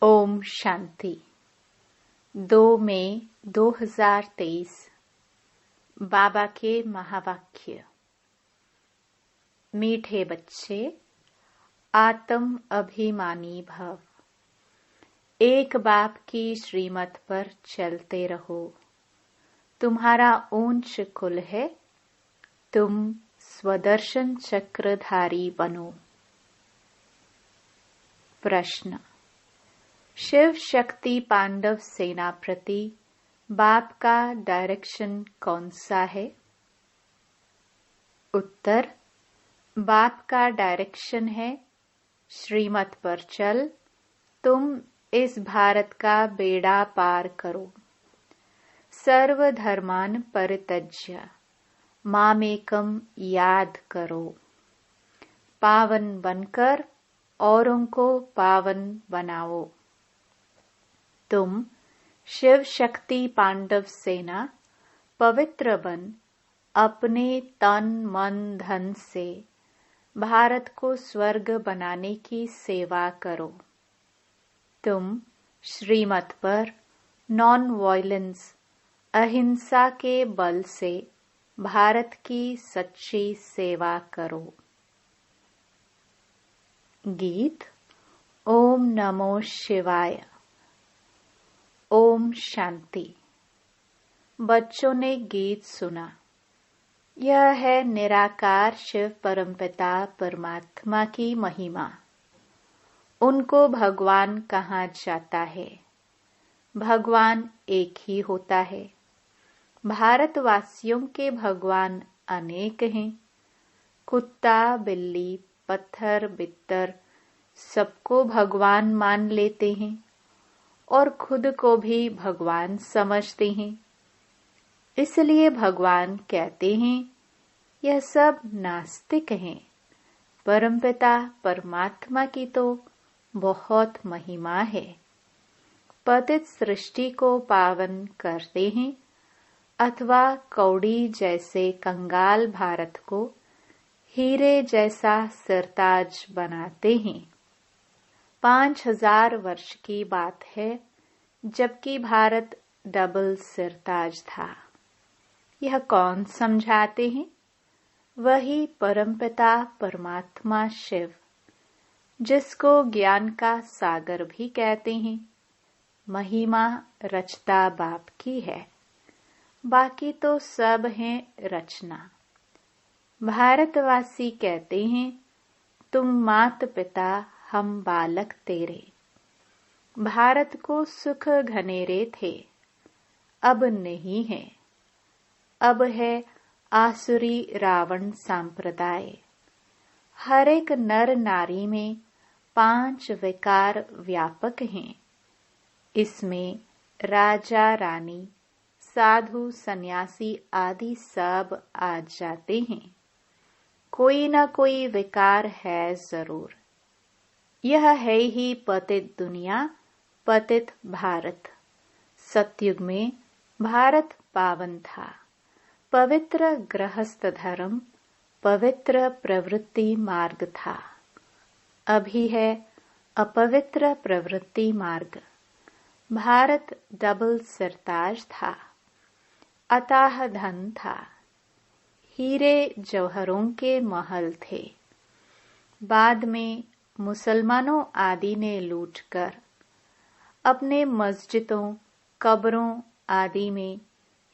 ओम शांति। 2 मई 2023 बाबा के महावाक्य। मीठे बच्चे, आत्म अभिमानी भव। एक बाप की श्रीमत पर चलते रहो। तुम्हारा ऊंच कुल है, तुम स्वदर्शन चक्रधारी बनो। प्रश्न। शिव शक्ति पांडव सेना प्रति बाप का डायरेक्शन कौन सा है? उत्तर। बाप का डायरेक्शन है, श्रीमत पर चल, तुम इस भारत का बेड़ा पार करो। सर्वधर्मान परित्यज्य मामेकम याद करो। पावन बनकर औरों को पावन बनाओ। तुम शिव शक्ति पांडव सेना पवित्र बन अपने तन मन धन से भारत को स्वर्ग बनाने की सेवा करो। तुम श्रीमत पर नॉन वायलेंस अहिंसा के बल से भारत की सच्ची सेवा करो। गीत। ओम नमो शिवाय। ओम शांति। बच्चों ने गीत सुना। यह है निराकार शिव परमपिता परमात्मा की महिमा। उनको भगवान कहा जाता है। भगवान एक ही होता है। भारतवासियों के भगवान अनेक हैं। कुत्ता, बिल्ली, पत्थर, बित्तर सबको भगवान मान लेते हैं और खुद को भी भगवान समझते हैं। इसलिए भगवान कहते हैं, यह सब नास्तिक हैं। परमपिता परमात्मा की तो बहुत महिमा है। पतित सृष्टि को पावन करते हैं अथवा कौड़ी जैसे कंगाल भारत को हीरे जैसा सिरताज बनाते हैं। 5000 वर्ष की बात है जबकि भारत डबल सिरताज था। यह कौन समझाते हैं? वही परमपिता परमात्मा शिव, जिसको ज्ञान का सागर भी कहते हैं। महिमा रचता बाप की है, बाकी तो सब हैं रचना। भारतवासी कहते हैं, तुम मात पिता हम बालक तेरे। भारत को सुख घनेरे थे, अब नहीं है। अब है आसुरी रावण सांप्रदाय। हर एक नर नारी में 5 विकार व्यापक हैं। इसमें राजा रानी, साधु सन्यासी आदि सब आ जाते हैं। कोई न कोई विकार है जरूर। यह है ही पतित दुनिया, पतित भारत। सतयुग में भारत पावन था। पवित्र गृहस्थ धर्म, पवित्र प्रवृत्ति मार्ग था। अभी है अपवित्र प्रवृत्ति मार्ग। भारत डबल सिरताज था। अताह धन था। हीरे जौहरों के महल थे। बाद में मुसलमानों आदि ने लूटकर अपने मस्जिदों, कब्रों आदि में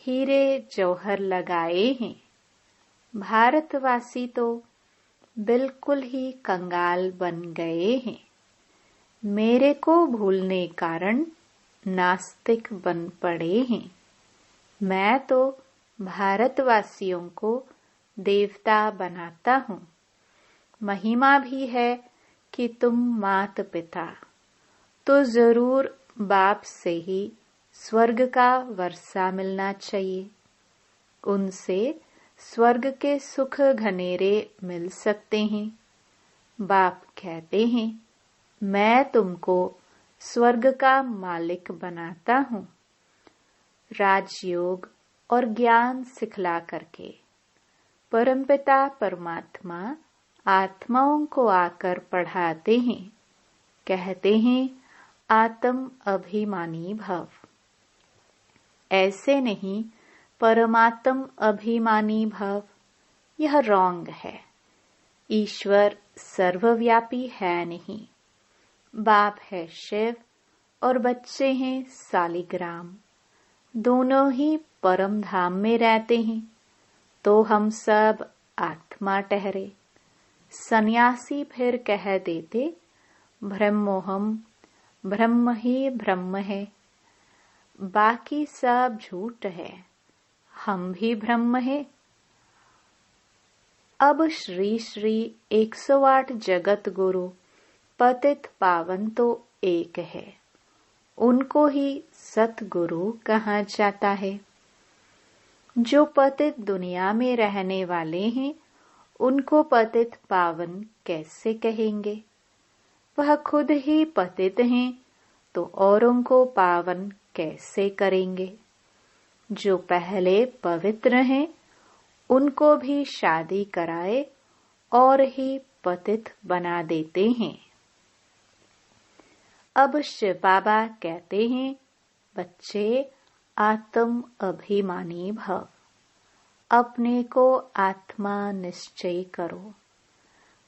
हीरे जौहर लगाए हैं। भारतवासी तो बिल्कुल ही कंगाल बन गए हैं। मेरे को भूलने कारण नास्तिक बन पड़े हैं। मैं तो भारतवासियों को देवता बनाता हूँ। महिमा भी है कि तुम मात पिता, तो जरूर बाप से ही स्वर्ग का वर्षा मिलना चाहिए। उनसे स्वर्ग के सुख घनेरे मिल सकते हैं। बाप कहते हैं, मैं तुमको स्वर्ग का मालिक बनाता हूँ। राजयोग और ज्ञान सिखला करके परमपिता परमात्मा आत्माओं को आकर पढ़ाते हैं। कहते हैं, आत्म अभिमानी भव। ऐसे नहीं परमात्म अभिमानी भव, यह रॉन्ग है। ईश्वर सर्वव्यापी है नहीं। बाप है शिव और बच्चे हैं सालिग्राम, दोनों ही परम धाम में रहते हैं, तो हम सब आत्मा ठहरे। सन्यासी फिर कह देते ब्रह्मोहम, ब्रह्म ही ब्रह्म है, बाकी सब झूठ है, हम भी ब्रह्म है। अब श्री श्री 108 जगत गुरु पतित पावन तो एक है, उनको ही सतगुरु कहा जाता है। जो पतित दुनिया में रहने वाले हैं, उनको पतित पावन कैसे कहेंगे? वह खुद ही पतित हैं, तो औरों को पावन कैसे करेंगे? जो पहले पवित्र हैं, उनको भी शादी कराए और ही पतित बना देते हैं। अब शिव बाबा कहते हैं, बच्चे आत्म अभिमानी भव, अपने को आत्मा निश्चय करो।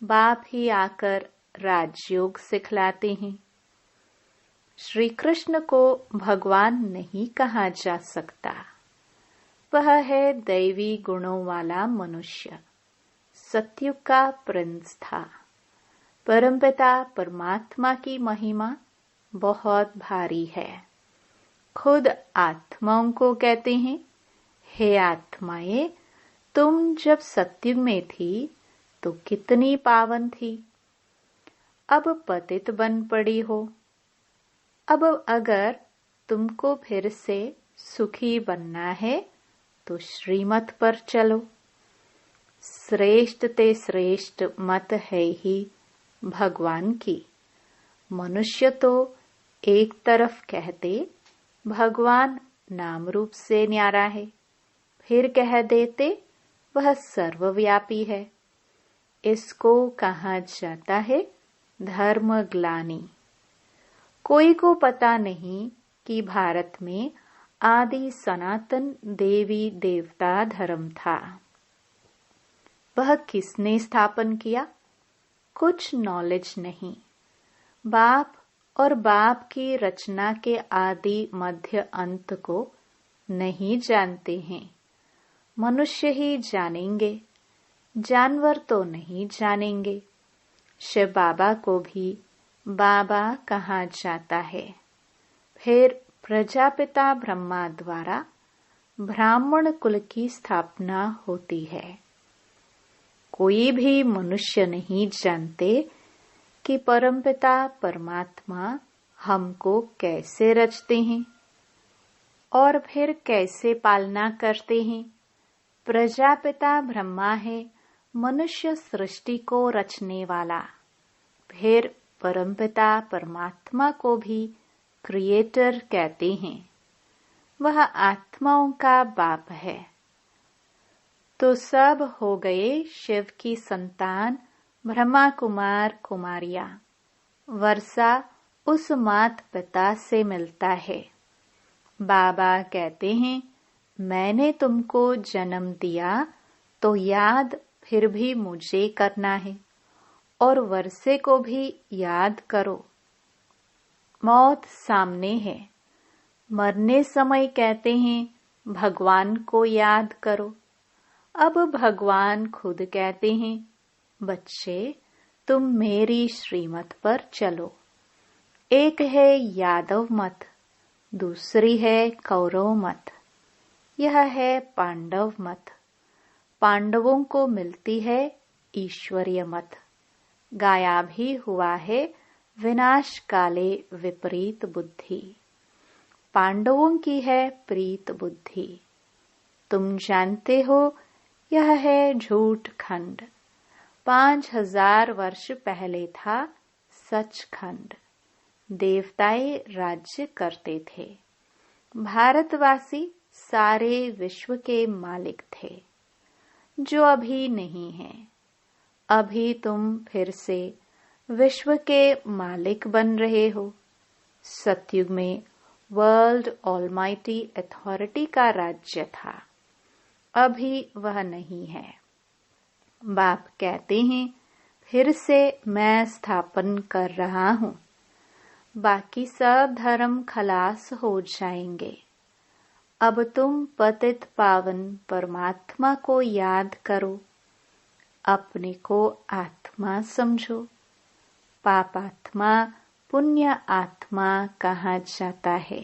बाप ही आकर राजयोग सिखलाते हैं। श्री कृष्ण को भगवान नहीं कहा जा सकता, वह है दैवी गुणों वाला मनुष्य। सतयुग का प्रिंस था। परमपिता परमात्मा की महिमा बहुत भारी है। खुद आत्माओं को कहते हैं, हे आत्माएं, तुम जब सतयुग में थी तो कितनी पावन थी, अब पतित बन पड़ी हो। अब अगर तुमको फिर से सुखी बनना है तो श्रीमत पर चलो। श्रेष्ठ ते श्रेष्ठ मत है ही भगवान की। मनुष्य तो एक तरफ कहते भगवान नाम रूप से न्यारा है, फिर कह देते वह सर्वव्यापी है। इसको कहा जाता है धर्म ग्लानि। कोई को पता नहीं कि भारत में आदि सनातन देवी देवता धर्म था। वह किसने स्थापन किया? कुछ नॉलेज नहीं। बाप और बाप की रचना के आदि मध्य अंत को नहीं जानते हैं। मनुष्य ही जानेंगे, जानवर तो नहीं जानेंगे। शिव बाबा को भी बाबा कहा जाता है। फिर प्रजापिता ब्रह्मा द्वारा ब्राह्मण कुल की स्थापना होती है। कोई भी मनुष्य नहीं जानते कि परमपिता परमात्मा हमको कैसे रचते हैं और फिर कैसे पालना करते हैं। प्रजापिता ब्रह्मा है मनुष्य सृष्टि को रचने वाला। फिर परमपिता परमात्मा को भी क्रिएटर कहते हैं। वह आत्माओं का बाप है। तो सब हो गए शिव की संतान ब्रह्मा कुमार कुमारियां। वर्षा उस मात पिता से मिलता है। बाबा कहते हैं, मैंने तुमको जन्म दिया तो याद फिर भी मुझे करना है और वर्षे को भी याद करो। मौत सामने है। मरने समय कहते हैं भगवान को याद करो। अब भगवान खुद कहते हैं, बच्चे तुम मेरी श्रीमत पर चलो। एक है यादव मत, दूसरी है कौरव मत, यह है पांडव मत। पांडवों को मिलती है ईश्वरीय मत। गाया भी हुआ है विनाश काले विपरीत बुद्धि। पांडवों की है प्रीत बुद्धि। तुम जानते हो यह है झूठ खंड। 5000 वर्ष पहले था सचखंड। देवताएं राज्य करते थे। भारतवासी सारे विश्व के मालिक थे, जो अभी नहीं है। अभी तुम फिर से विश्व के मालिक बन रहे हो। सतयुग में वर्ल्ड ऑलमाइटी अथॉरिटी का राज्य था, अभी वह नहीं है। बाप कहते हैं फिर से मैं स्थापन कर रहा हूँ, बाकी सब धर्म खलास हो जाएंगे। अब तुम पतित पावन परमात्मा को याद करो, अपने को आत्मा समझो। पापात्मा पुण्य आत्मा कहा जाता है।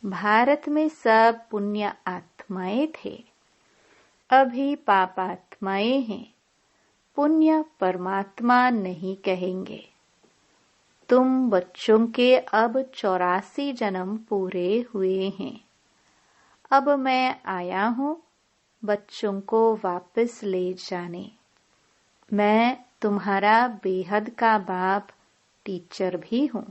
भारत में सब पुण्य आत्माएं थे, अभी पापात्माएं हैं। पुण्य परमात्मा नहीं कहेंगे। तुम बच्चों के अब 84 जन्म पूरे हुए हैं। अब मैं आया हूँ बच्चों को वापस ले जाने। मैं तुम्हारा बेहद का बाप टीचर भी हूँ।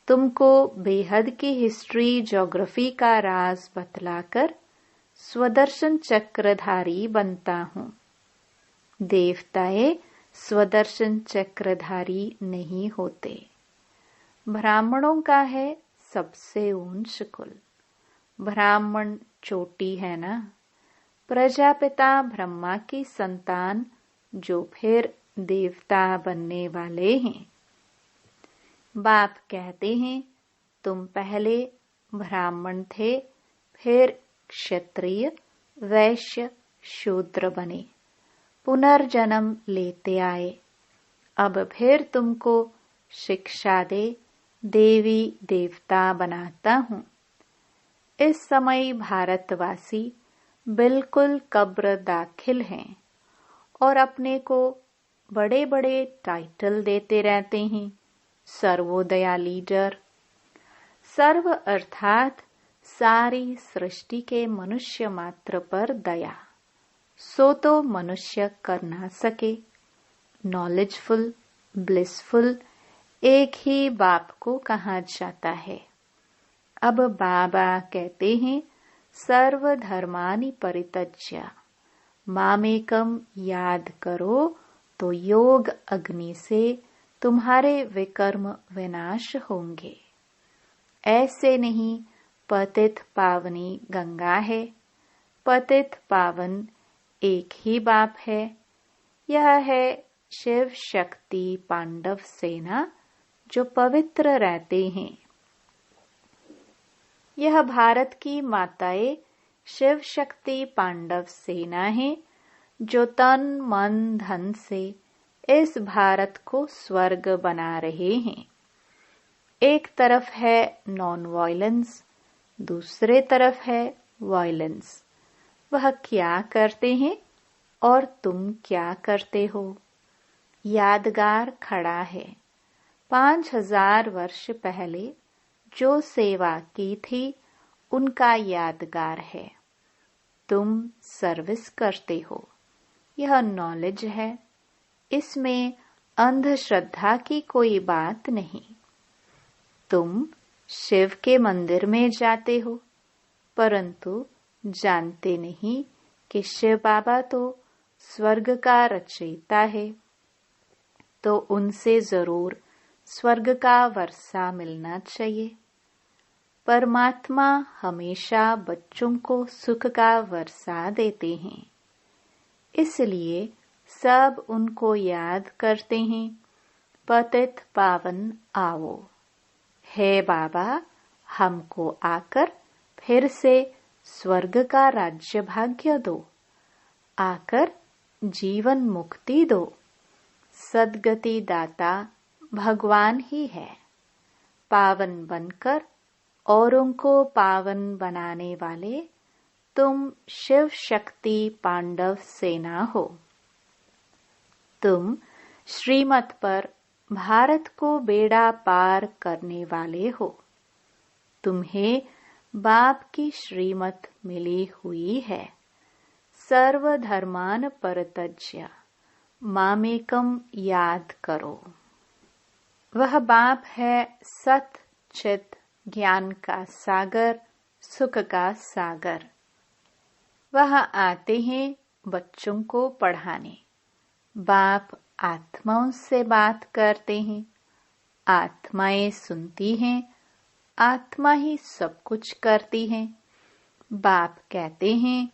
तुमको बेहद की हिस्ट्री ज्योग्राफी का राज बतलाकर स्वदर्शन चक्रधारी बनता हूँ। देवताएं स्वदर्शन चक्रधारी नहीं होते। ब्राह्मणों का है सबसे ऊंच कुल। ब्राह्मण चोटी है ना। प्रजापिता ब्रह्मा की संतान जो फिर देवता बनने वाले हैं। बाप कहते हैं तुम पहले ब्राह्मण थे, फिर क्षत्रिय, वैश्य, शूद्र बने, पुनर्जन्म लेते आए। अब फिर तुमको शिक्षा दे देवी देवता बनाता हूँ। इस समय भारतवासी बिल्कुल कब्र दाखिल हैं और अपने को बड़े बड़े टाइटल देते रहते हैं। सर्वोदया लीडर। सर्व अर्थात सारी सृष्टि के मनुष्य मात्र पर दया, सो तो मनुष्य कर ना सके। नॉलेजफुल, ब्लिसफुल एक ही बाप को कहा जाता है। अब बाबा कहते हैं सर्वधर्मानि परित्यज्य मामेकम याद करो तो योग अग्नि से तुम्हारे विकर्म विनाश होंगे। ऐसे नहीं पतित पावनी गंगा है, पतित पावन एक ही बाप है। यह है शिव शक्ति पांडव सेना जो पवित्र रहते हैं। यह भारत की माताएं शिव शक्ति पांडव सेना है जो तन मन धन से इस भारत को स्वर्ग बना रहे हैं। एक तरफ है नॉन वायलेंस, दूसरे तरफ है वायलेंस। वह क्या करते हैं और तुम क्या करते हो? यादगार खड़ा है। 5000 वर्ष पहले जो सेवा की थी उनका यादगार है। तुम सर्विस करते हो, यह नॉलेज है। इसमें अंधश्रद्धा की कोई बात नहीं। तुम शिव के मंदिर में जाते हो, परंतु जानते नहीं कि शिव बाबा तो स्वर्ग का रचयिता है, तो उनसे जरूर स्वर्ग का वर्षा मिलना चाहिए। परमात्मा हमेशा बच्चों को सुख का वर्षा देते हैं, इसलिए सब उनको याद करते हैं। पतित पावन आओ, हे बाबा हमको आकर फिर से स्वर्ग का राज्य भाग्य दो, आकर जीवन मुक्ति दो। सद्गति दाता भगवान ही है। पावन बनकर औरों को पावन बनाने वाले तुम शिव शक्ति पांडव सेना हो। तुम श्रीमत पर भारत को बेड़ा पार करने वाले हो। तुम्हें बाप की श्रीमत मिली हुई है। सर्वधर्मान परित्यज्य मामेकम याद करो। वह बाप है सत चित ज्ञान का सागर, सुख का सागर। वह आते हैं बच्चों को पढ़ाने। बाप आत्माओं से बात करते हैं। आत्माएं सुनती हैं, आत्मा ही सब कुछ करती हैं। बाप कहते हैं,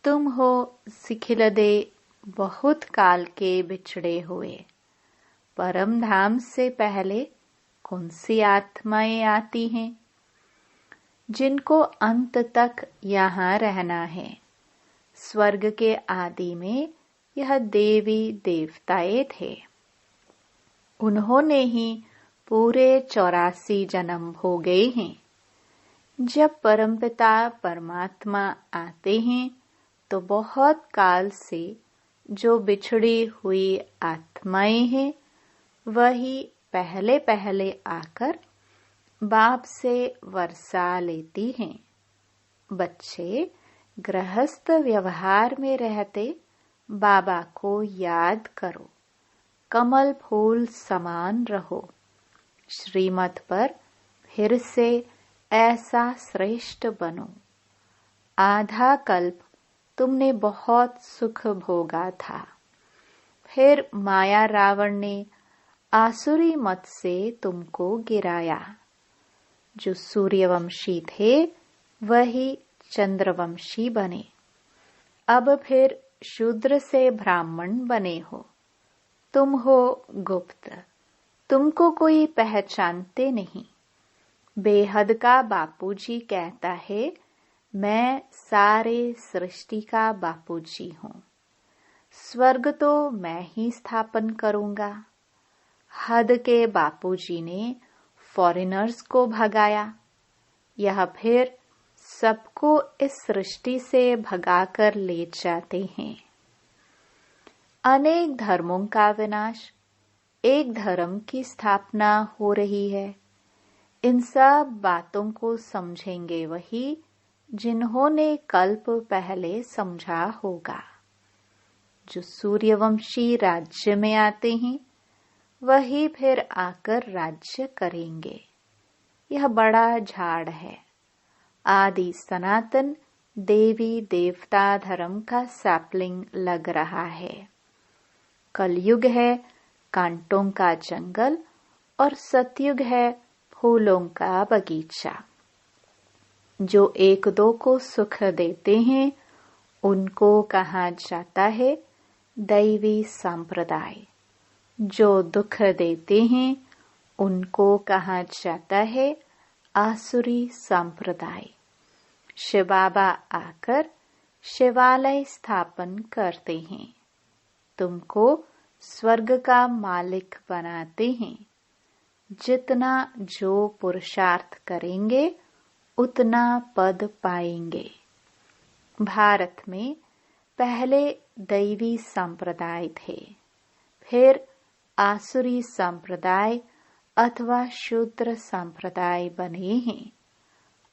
तुम हो सिखिलदे बहुत काल के बिछड़े हुए। परम धाम से पहले कौन सी आत्माएं आती हैं? जिनको अंत तक यहाँ रहना है। स्वर्ग के आदि में यह देवी देवताएं थे। उन्होंने ही पूरे 84 जन्म भोगे हैं। जब परमपिता परमात्मा आते हैं तो बहुत काल से जो बिछड़ी हुई आत्माएं हैं वही पहले पहले आकर बाप से वर्षा लेती हैं। बच्चे गृहस्थ व्यवहार में रहते बाबा को याद करो, कमल फूल समान रहो। श्रीमत पर फिर से ऐसा श्रेष्ठ बनो। आधा कल्प तुमने बहुत सुख भोगा था, फिर माया रावण ने आसुरी मत से तुमको गिराया। जो सूर्यवंशी थे वही चंद्रवंशी बने। अब फिर शूद्र से ब्राह्मण बने हो। तुम हो गुप्त, तुमको कोई पहचानते नहीं। बेहद का बापूजी कहता है, मैं सारे सृष्टि का बापूजी हूँ। स्वर्ग तो मैं ही स्थापन करूँगा। हद के बापूजी ने फॉरेनर्स को भगाया। यह फिर सबको इस सृष्टि से भगाकर ले जाते हैं। अनेक धर्मों का विनाश, एक धर्म की स्थापना हो रही है। इन सब बातों को समझेंगे वही जिन्होंने कल्प पहले समझा होगा। जो सूर्यवंशी राज्य में आते हैं वही फिर आकर राज्य करेंगे। यह बड़ा झाड़ है। आदि सनातन देवी देवता धर्म का सैपलिंग लग रहा है। कलयुग है कांटों का जंगल और सतयुग है फूलों का बगीचा। जो एक दो को सुख देते हैं उनको कहा जाता है दैवी संप्रदाय। जो दुख देते हैं उनको कहा जाता है आसुरी संप्रदाय। शिव बाबा आकर शिवालय स्थापन करते हैं। तुमको स्वर्ग का मालिक बनाते हैं। जितना जो पुरुषार्थ करेंगे उतना पद पाएंगे। भारत में पहले दैवी संप्रदाय थे, फिर आसुरी संप्रदाय अथवा शूद्र संप्रदाय बने हैं।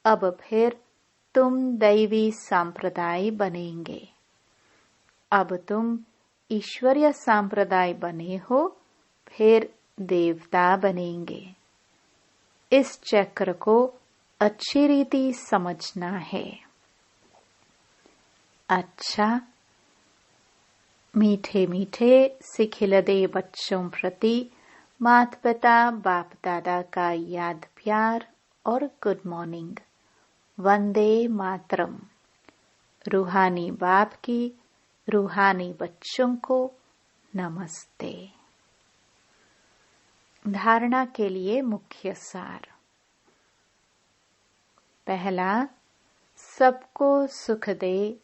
अब फिर तुम दैवी संप्रदाय बनेंगे। अब तुम ईश्वरीय संप्रदाय बने हो, फिर देवता बनेंगे। इस चक्र को अच्छी रीति समझना है। अच्छा, मीठे मीठे सिखिलदे बच्चों प्रति माता पिता बाप दादा का याद प्यार और गुड मॉर्निंग। वंदे मातरम। रूहानी बाप की रूहानी बच्चों को नमस्ते। धारणा के लिए मुख्य सार। पहला, सबको सुख दे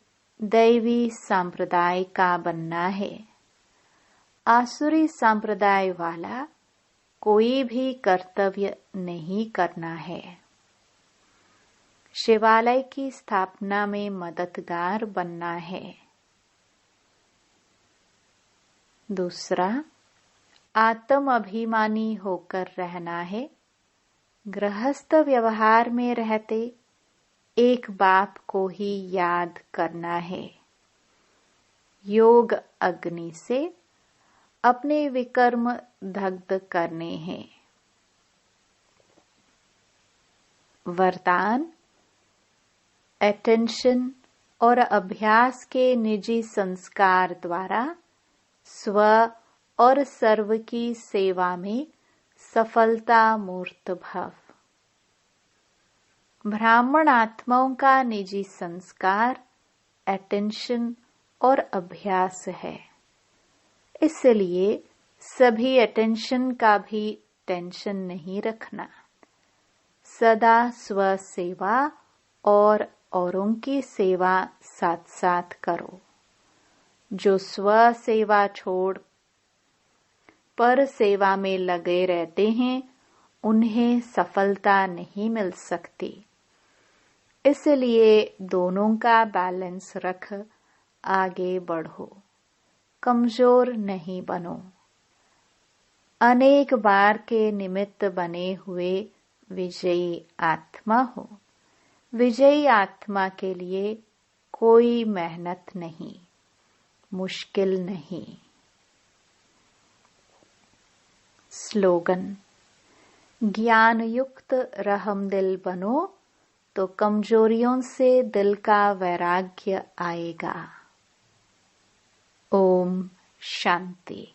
दैवी संप्रदाय का बनना है। आसुरी संप्रदाय वाला कोई भी कर्तव्य नहीं करना है। शिवालय की स्थापना में मददगार बनना है। दूसरा, आत्म अभिमानी होकर रहना है। गृहस्थ व्यवहार में रहते एक बाप को ही याद करना है। योग अग्नि से अपने विकर्म दग्ध करने हैं। वरदान, अटेंशन और अभ्यास के निजी संस्कार द्वारा स्व और सर्व की सेवा में सफलता मूर्त भव। ब्राह्मण आत्माओं का निजी संस्कार अटेंशन और अभ्यास है, इसलिए सभी अटेंशन का भी टेंशन नहीं रखना। सदा स्व सेवा और औरों की सेवा साथ साथ करो। जो स्व सेवा छोड़ पर सेवा में लगे रहते हैं, उन्हें सफलता नहीं मिल सकती। इसलिए दोनों का बैलेंस रख आगे बढ़ो, कमजोर नहीं बनो। अनेक बार के निमित्त बने हुए विजयी आत्मा हो। विजयी आत्मा के लिए कोई मेहनत नहीं, मुश्किल नहीं। स्लोगन: ज्ञान युक्त रहमदिल बनो तो कमजोरियों से दिल का वैराग्य आएगा। ओम शांति।